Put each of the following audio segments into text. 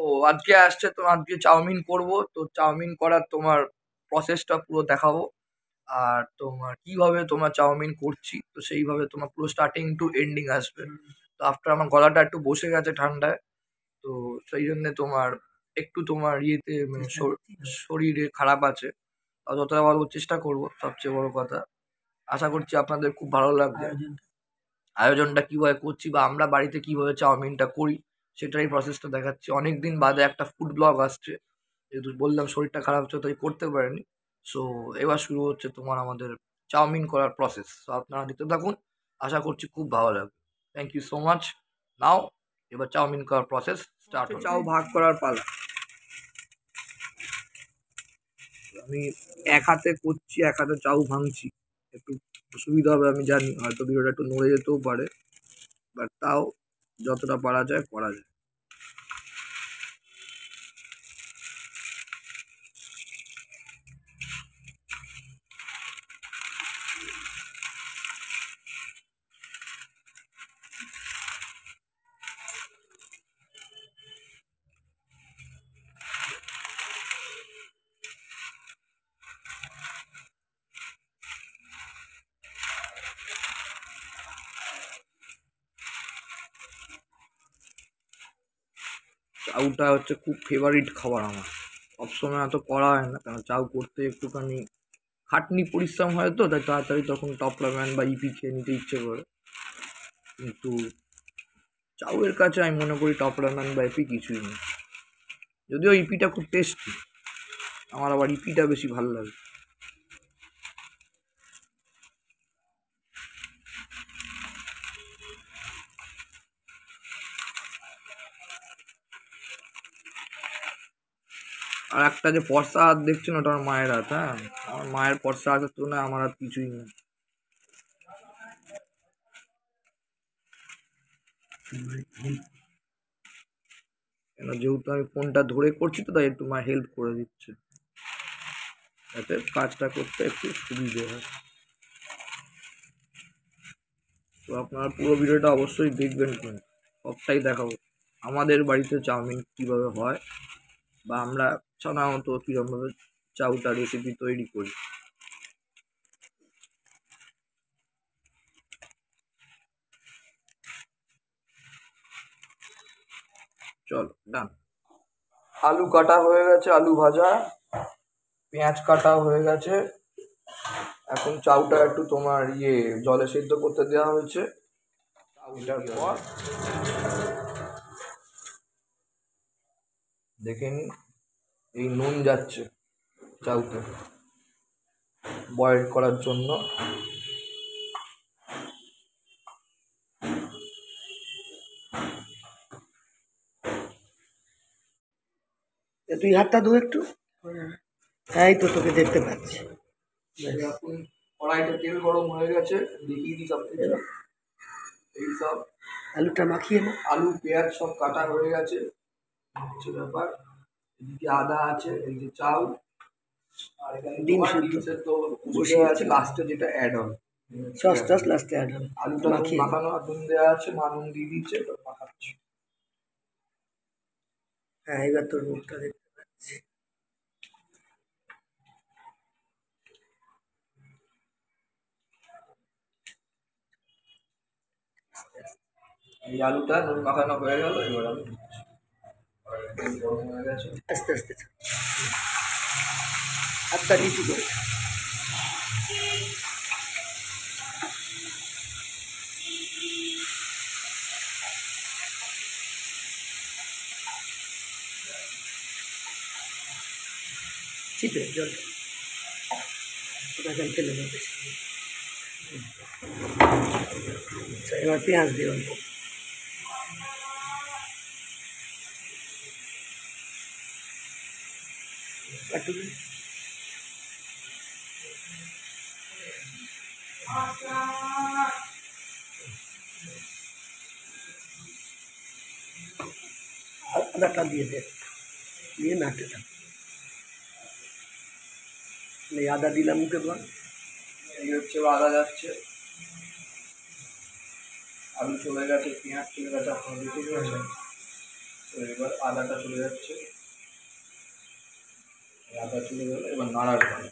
ও আজকে আসছে তো, আজকে চাউমিন করব। তো চাউমিন করার তোমার প্রসেসটা পুরো দেখাবো। আর তোমার কিভাবে তোমার চাউমিন করছি, তো সেইভাবে তোমার পুরো স্টার্টিং টু এন্ডিং আসবে। তো আফটার আমার গলাটা একটু বসে গেছে ঠান্ডায়, তো সেই জন্য তোমার একটু তোমার ইয়েতে মানে শরীরে খারাপ আছে। যতটা পারবো চেষ্টা করব, সবচেয়ে বড় কথা। আশা করছি আপনাদের খুব ভালো লাগবে। আয়োজনটা কিভাবে করছি বা আমরা বাড়িতে কিভাবে চাউমিনটা করি সেটাই প্রসেসটা দেখাচ্ছি। অনেকদিন বাদে একটা ফুড ব্লগ আসছে, যেহেতু বললাম শরীরটা খারাপ ছিল তাই করতে পারিনি। সো এবার শুরু হচ্ছে তোমার আমাদের চাউমিন করার প্রসেস। তো আপনারা দেখতে থাকুন, আশা করছি খুব ভালো লাগবে। Thank you so much. Now এবার চাউমিন করার প্রসেস স্টার্ট। চাউ ভাগ করার পালা। আমি এক হাতে করছি, এক হাতে চাউ ভাঙছি। একটু অসুবিধা হবে আমি জানি, হয়তো ভিডিওটা একটু নড়ে যেতেও পারে, বাট তাও যতটা পারা যায় করা যায়। চাউটা হচ্ছে খুব ফেভারিট খাবার আমার। সবসময় এত করা হয় না, কারণ চাউ করতে একটুখানি খাটনি পরিশ্রম হয়, তো তাই তাড়াতাড়ি তখন টপ রামেন বা ইপি খেয়ে নিতে ইচ্ছে করে। কিন্তু চাউয়ের কাছে আমি মনে করি টপ রামেন বা ইপি কিছুই নেই। যদিও ইপিটা খুব টেস্টি, আমার আবার ইপিটা বেশি ভালো লাগে। আর একটা যে ফর্সা হাত দেখছেন, ওটা আমার মায়ের হাত। হ্যাঁ, আমার মায়ের ফর্সা হাতের তুলনায় আমার হাত কিছুই নেই। কেন, যেহেতু আমি ফোনটা ধরে করছি তো তাই একটু মা হেল্প করে দিচ্ছে, যাতে কাজটা করতে একটু সুবিধে হয়। তো আপনারা পুরো ভিডিওটা অবশ্যই দেখবেন, কিন্তু সবটাই দেখাবো আমাদের বাড়িতে চাউমিন কিভাবে হয়, বা আমরা সাধারণত কীরকমভাবে চাউটা রেসিপি তৈরি করি। চলো ডান। আলু কাটা হয়ে গেছে, আলু ভাজা, পেঁয়াজ কাটা হয়ে গেছে। এখন চাউটা একটু তোমার জলে সেদ্ধ করতে দেওয়া হয়েছে। চাউটার পর দেখে নিন, এই নুন যাচ্ছে চাউতে বয়েল করার জন্য। তুই হাতটা ধো একটু। এই তো তোকে দেখতে পাচ্ছি। এখন কড়াইতে তেল গরম হয়ে গেছে, দেখিয়ে দিই সব কিছু। এই সব আলুটা মাখিয়ে না। আলু পেঁয়াজ সব কাটা হয়ে গেছে, হচ্ছে ব্যাপার। এদিকে আদা আছে, এই যে চাল, আর এখানে ডিম তোমার সিদ্ধ ডিম সেদ্ধ বসিয়ে আছে, লাস্টে যেটা অ্যাড হবে। সস টস লাস্টে অ্যাড হবে। আলুটা নুন মাখিয়ে মাখানো আর নুন দেওয়া আছে, মা নুন দিয়ে দিচ্ছে, এবার মাখাচ্ছি। হ্যাঁ, এবার তোর মুখটা দেখতে পাচ্ছি। এই আলুটা নুন মাখানো হয়ে গেল, এবার আমি দিচ্ছি। তেল গরম হয়ে গেছে। আস্তে আস্তে হাতটা নিচু করে। চিপে জল ওটা জল ফেলে দেবে। আচ্ছা, এবার পেঁয়াজ দিয়ে অল্প। একটু আদাটা দিয়ে দে, দিয়ে নাড়তে থাক। এই আদা দিলাম মুখে বল। এই হচ্ছে আদা যাচ্ছে, আলু চলে গেছে, পেঁয়াজ চলে গেছে, আপনারা দেখে গেছেন। তো এবার আদাটা চলে যাচ্ছে, আদা চলে গেলে এবার নাড়ার পালা।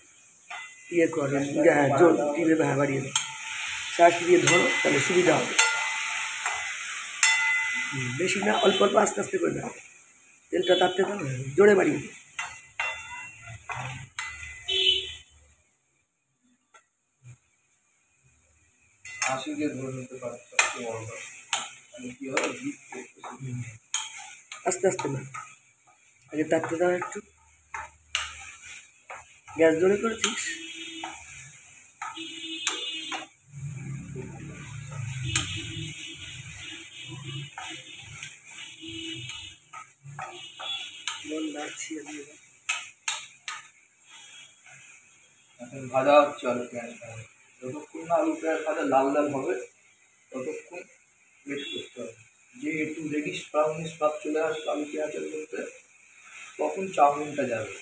ইয়ে কর, হ্যাঁ জোর টিপে হ্যাঁ বাড়িয়ে দাও, শ্বাস দিয়ে ধরো তাহলে সুবিধা হবে। বেশি না, অল্প অল্প আস্তে আস্তে করে দাও, তেলটা তাপতে দাও, জোরে বাড়িয়ে দাও। হাসি দিয়ে ধরে নিতে পারে সবচেয়ে বড় কথা, মানে কী হয় হিট করতে। আস্তে আস্তে না, আগে তাপতে দাও একটু, গ্যাস জোরে করেছিস। মন লাগছি আমি এবার। এখন ভাজা হচ্ছে আলু পেঁয়াজ, যতক্ষণ না আলু পেঁয়াজ ভাজা লাল লাল হবে ততক্ষণ ওয়েট করতে হবে। যে একটু রেডিশ ব্রাউনিশ ভাব চলে আসবে আলু পেঁয়াজের মধ্যে, তখন চাউমিনটা যাবে।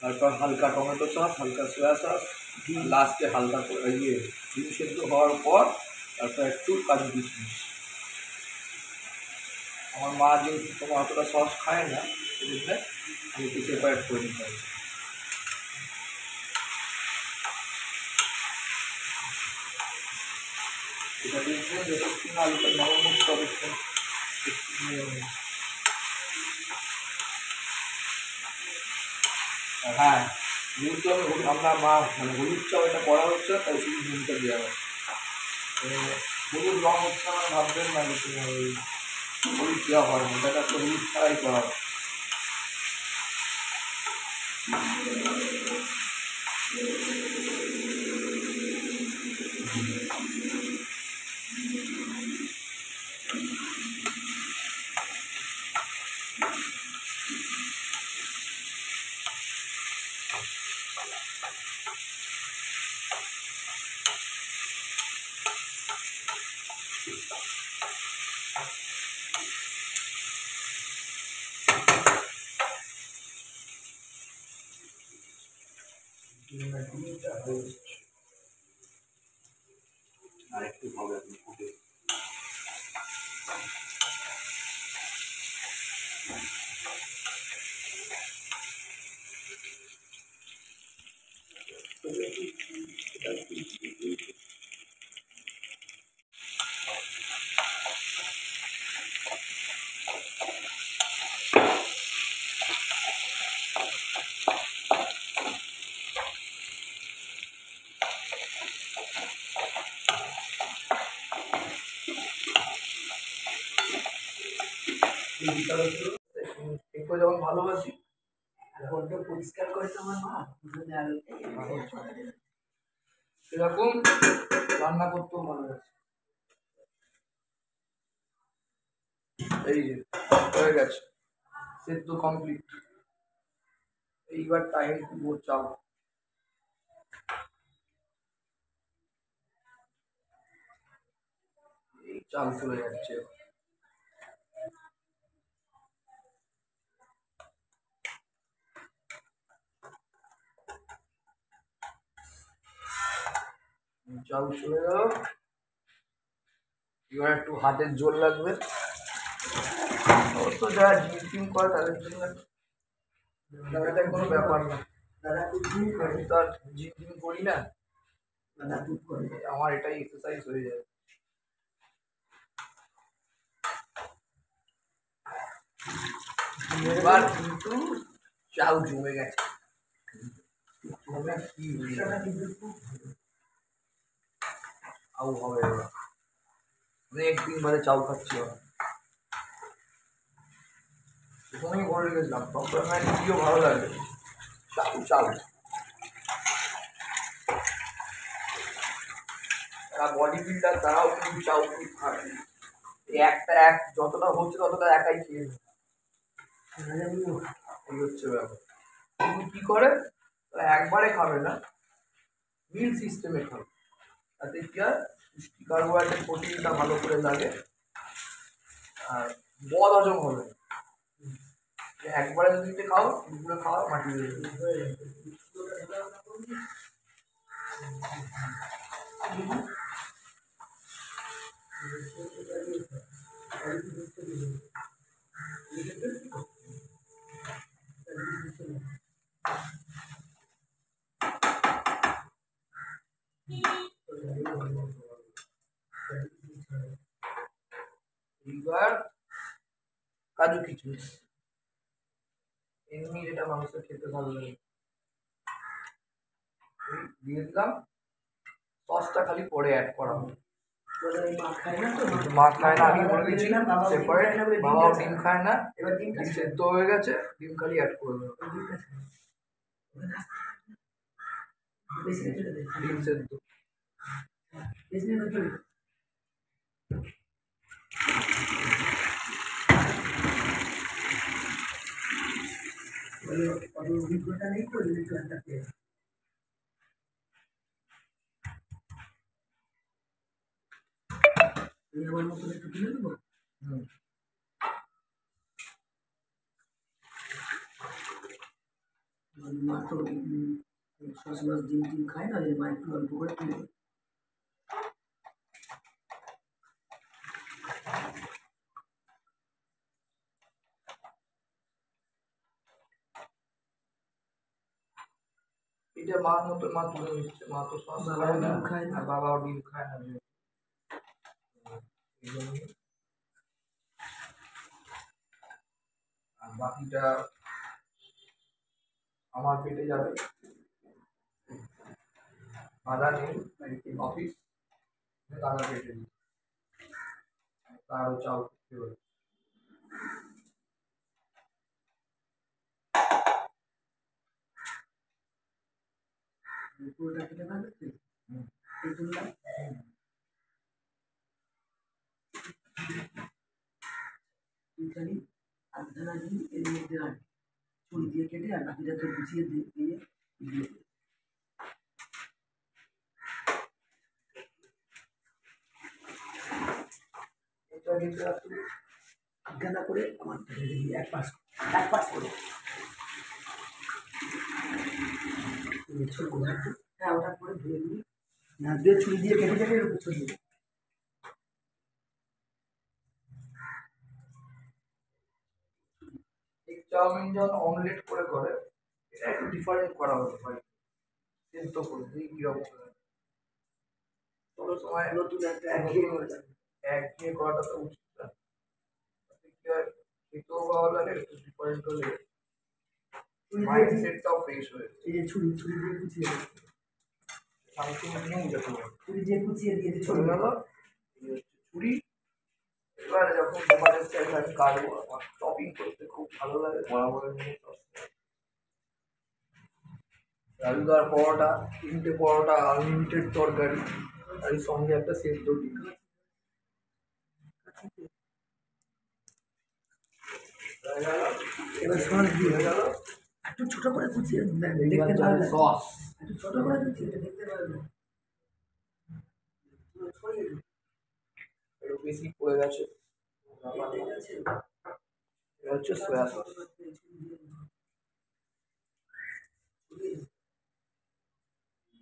তারপর হালকা টমেটো সস, হালকা সোয়া সস, লাস্টে হালকা করে ডিম সেদ্ধ হওয়ার পর তারপর একটু কাজু কিশমিশ। আমার মা যেহেতু তোমার অতটা সস খায় না, সেই জন্য আমি একটু সেপারেট করে নিতে হবে। এটা দেখবেন যতক্ষণ না আলুটা নরম হচ্ছে ততক্ষণ একটু হ্যাঁ, যেহেতু আমরা মা মানে হলুদ চাও এটা করা হচ্ছে, তাই শুধু নুনটা দেওয়া হয়। হলুদ রং হচ্ছে আমার ভাববেন না যে তোমার ওই হলুদ দেওয়া হয় না, এটা একটা হলুদ ছাড়াই করা হয়। আর একটু হবে ফুটে। একটু যখন ভালোবাসি ঘরটা পরিষ্কার করে তো আমার মা, সেরকম রান্না করতেও ভালোবাসি। এই যে হয়ে গেছে, সেদ্ধ কমপ্লিট। এইবার টাইম দিব চাল। এই চাল চলে যাচ্ছে, চাল চলে গেল। এবার একটু হাতের জোর লাগবে, অবশ্য যারা জিম টিম করে তাদের জন্য এটা কোনো ব্যাপার না। দাদা খুব জিম করে, আমি তো আর জিম টিম করি না, দাদা খুব করে। আমার এটাই এক্সারসাইজ হয়ে যায়। এবার কিন্তু চাল জমে গেছে, আউ হবে এবার। অনেকদিন বাদে চাল খাচ্ছি ওরা, প্রথমেই বলে গেছিলাম তখন ভিডিও ভালো লাগে। চাল চাল তারা বডি বিল্ডার, তারাও কিন্তু চাল খুব খায়। একটা যতটা হচ্ছে ততটা একাই খেয়ে নেয়, এই হচ্ছে ব্যাপার। কিন্তু কি করে, তারা একবারে খাবে না, মিল সিস্টেমে খাবে, তাতে কি হয় পুষ্টি কার্বোহাইড্রেট প্রোটিনটা ভালো করে লাগে আর বদ হজম হবে না। একবারে যদি খাও দুপুরে খাওয়া মাটি হয়ে যাবে। এইবার কাজু কিচমিচ, এমনি যেটা মাংস খেতে ভালো লাগে দিয়ে দিলাম। সসটা খালি পরে অ্যাড করা হবে। মা খায় না তো, মা খায় না, আমি বলে দিচ্ছি বাবাও সেপারেট। ডিম খায় না বলে ডিম বাবাও খাচ্ছে ডিম না। খায় না, এবার ডিম ডিম খাচ্ছে। সেদ্ধ হয়ে গেছে, ডিম খালি অ্যাড করে দেবো। বেশি না চলে দে। ডিম সেদ্ধ। বেশি না চলে দে। বলে অত অভিজ্ঞতা নেই তো যদি একটা পেয়ে আমার মতন একটু তুলে দেবো। মা তো সস মাছ ডিম টিম খায় না, মা একটু অল্প করে তুলে দেবে। এটা মার মতো মা তুলে নিচ্ছে, মা তো সস খায় না, খায় না। আর বাবাও ডিম খায় না। এই জন্যই। আর বাকিটা আমার পেটে যাবে। দাদা নেই অফিস, দাদা পেটে নেই, তারও চাও খেতে হবে। পুরোটা খেতে পারবে তো? এই তুললাম। খালি আধখানা ডিম এর মধ্যে রাখবে, ছুরি দিয়ে কেটে, আর বাকিটা তো গুছিয়ে দিয়ে দিয়ে দিয়ে দেবে। এটা কিন্তু আসলে আধখানা করে আমার এক পাশ করে হ্যাঁ ওটা করে ধুয়ে নিই, না দিয়ে ছুরি দিয়ে কেটে কেটে এর উপর ছড়িয়ে দিই। এগ চাউমিন যখন অমলেট করে করে, এটা একটু ডিফারেন্ট করা হতে পারে, সেদ্ধ করে দিই কিরকম কোনো সময় নতুন একটা একঘেয়ে হয়ে যাবে। একঘেয়ে করাটা তো উচিত না। তাতে কি হয়, খেতেও ভালো লাগে, একটু ডিফারেন্ট হলে মাইন্ডসেটটাও ফ্রেশ হয়ে যায়। এই যে ছুরি দিয়ে কুচিয়ে দিই, সামথিং নিউ যেতে পারে ছুরি দিয়ে কুচিয়ে দিয়ে দিই, চলে গেল। এই হচ্ছে ছুরি। এবার যখন তোমাদের স্টাইল আমি কাটবো, আমার চপিং করতে খুব ভালো লাগে, বরাবরের মতো আলুদার পরোটা, 3টে পরোটা, আনলিমিটেড তরকারি, আর এর সঙ্গে একটা সেদ্ধ ডিম। হয়ে গেল। এবার সস দিয়ে হয়ে গেল। একটু ছোট করে কুচিয়ে এইবার দেখতে যাবে পারবে, সস। একটু ছোট করে কুচিয়ে দেখতে পারবে। ছড়িয়ে দিই। একটু বেশি পড়ে গেছে। ঠিক আছে। এটা হচ্ছে সোয়া সস।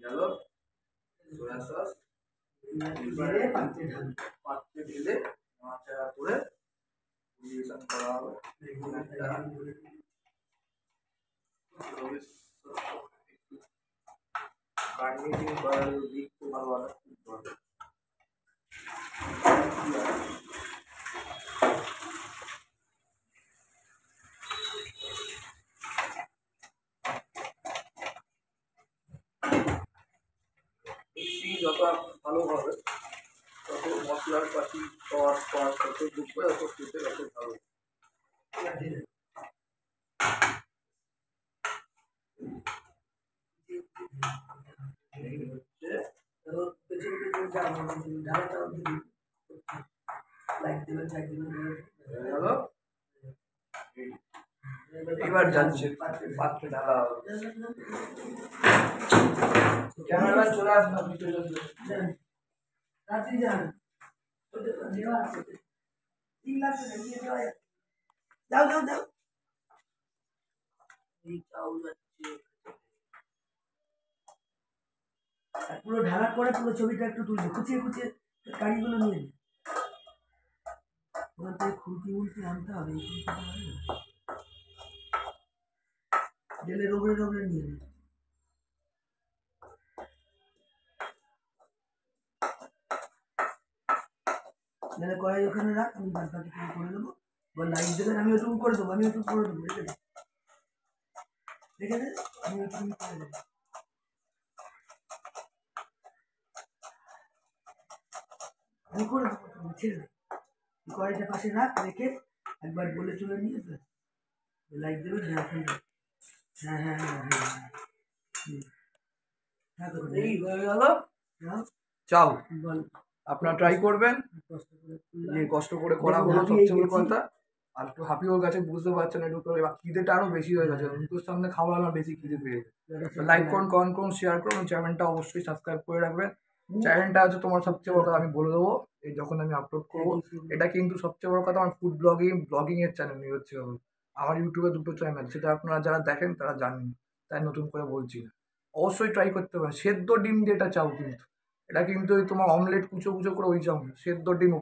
গেল সোয়া সস। দিয়ে পাত্রে ঢালবে। পাত্রে ঢেলে নাড়াচাড়া করে পরিবেশন করা হবে। একটা গার্নিশিং করার দিক খুব ভালো ভালো। মিক্সি যত ভালো হবে, তত মশলার পাতি সস ফস যত ঢুকবে, তত খেতে তত ভালো। এই হচ্ছে হয়ে গেল। এবার যাচ্ছে পাত্রে ঢালা হবে। ক্যামেরাম্যান চলে আসবে, আপনি চলে আসবেন। রাত্রি যান দেওয়া আছে, ঠিক লাগছে না, নিয়ে যাওয়া যাচ্ছে। যাও যাও যাও। এই চাউ যাচ্ছে। পুরো ঢালার পরে পুরো ছবিটা একটু তুলবে, কুচিয়ে কুচিয়ে কারিগুলো নিয়ে নে। ওখান থেকে খুঁটি মুলটি আনতে হবে, এই খুঁটিটা হয় না। গেলে রোবড়ে রোবড়ে নিয়ে নে। নাহলে কড়াই ওখানে রাখ, আমি বাদ বাকি করে দেবো। এবার লাইট দেবেন, আমি ওটুকু করে দেবো, আমি ওটুকু করে দেবো, রেখে দে, আমি ওটুকু করে দেবো। আমি করে দেবো, তুমি ছেড়ে দে। কড়াইটা পাশে রাখ, রেখে একবার বলে চলে নিয়ে লাইট দেবে। হ্যাঁ হ্যাঁ হ্যাঁ হ্যাঁ হ্যাঁ হ্যাঁ। হ্যাঁ তো এই হয়ে গেল নাও, চাউ। বল। আপনারা ট্রাই করবেন, কষ্ট করে কষ্ট করে করা দেখুন, হলো হাঁপিয়ে সবচেয়ে বড় গেছি। কথা। আর একটু হাঁপিয়েও গেছে, বুঝতে পারছেন একটু করে, এবার খিদেটা আরও বেশি হয়ে গেছে, দুটোর সামনে খাবার আমার বেশি খিদে পেয়ে গেছে। লাইক করুন, কমেন্ট করুন, শেয়ার করুন, চ্যানেলটা অবশ্যই সাবস্ক্রাইব করে রাখবেন। চ্যানেলটা হচ্ছে তোমার সবচেয়ে বড় কথা, আমি বলে দেবো এই যখন আমি আপলোড করবো, এটা কিন্তু সবচেয়ে বড় কথা আমার ফুড ব্লগিংয়ের চ্যানেল নিয়ে হচ্ছে। আমার ইউটিউবে দুটো চ্যানেল, সেটা আপনারা যারা দেখেন তারা জানেন, তাই নতুন করে বলছি না। অবশ্যই ট্রাই করতে পারেন। সেদ্ধ ডিম দিয়ে এটা চাও কিন্তু, এটা কিন্তু ওই তোমার অমলেট কুচো কুচো করে ওই চাও না, সেদ্ধ ডিম